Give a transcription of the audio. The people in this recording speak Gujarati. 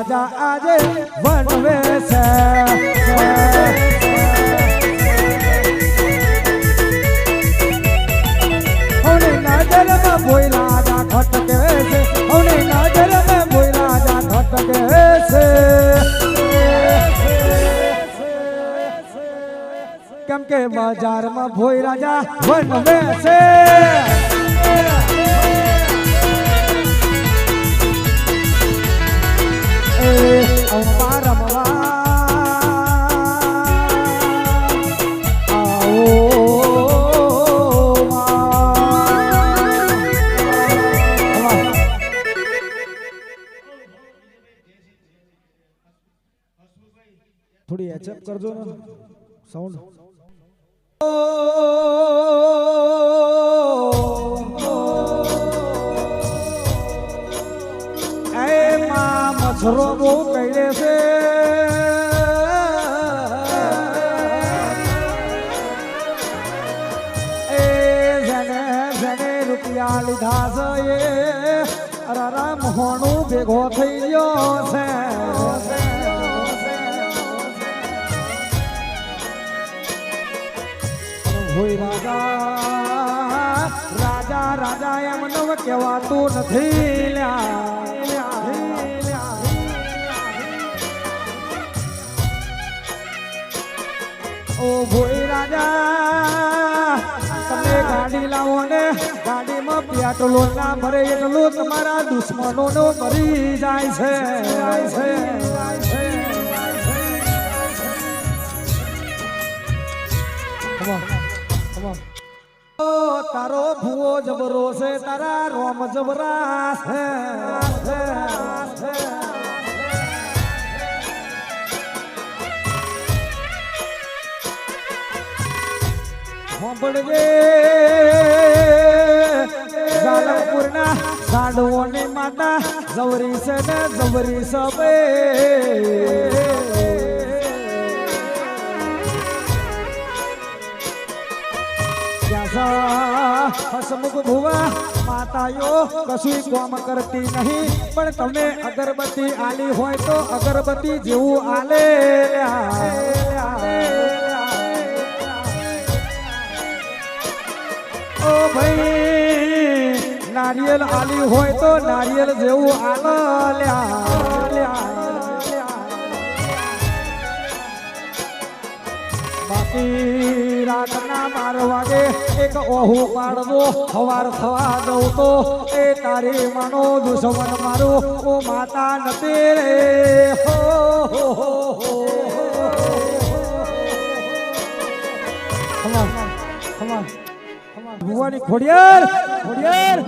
રાજા આજે વનવે છે ઓને નજરમાં ભોય રાજા ખટકે છે ઓને નજરમાં ભોય રાજા ખટકે છે કેમ કે બજારમાં ભોય રાજા વનવે છે અંબા રમવા આવો થોડી એચઅપ કરજો ને સાઉન્ડ મચ્છરો બહુ કઈડે છે એ જેને જેને રૂપિયા લીધા છે એ અરારા મોહણું ભેગો થઈ ગયો છે હોય રાજા રાજા રાજા એમ નવ કહેવાતું નથી ઓ ભોય રાજા તમે ગાડી લાવો ને ગાડીમાં પેટ્રોલ ના ભરે એટલું તમારા દુશ્મનો નો મરી જાય છે તારો ભૂવો જબરો છે તારા રોમ જબરા છે સાંભળજે જાલમપુરના સાડવોની માતા જવરી છે ને જવરી સબે હસમુખ ભુવા માતાઓ કશું કામ કરતી નહીં પણ તમે અગરબત્તી આલી હોય તો અગરબત્તી જેવું આલે ઓ ભાઈ નારિયેલ આલી હોય તો નારિયેલ જેવું આલ્યા બાકી રાતના 12 વાગે એક ઓહુ પાડવો સવાર થવા દઉં તો એ તારી માનો દુશ્મન મારો ઓ માતા નથી રે ભુવાની ખોડિયાર ખોડિયાર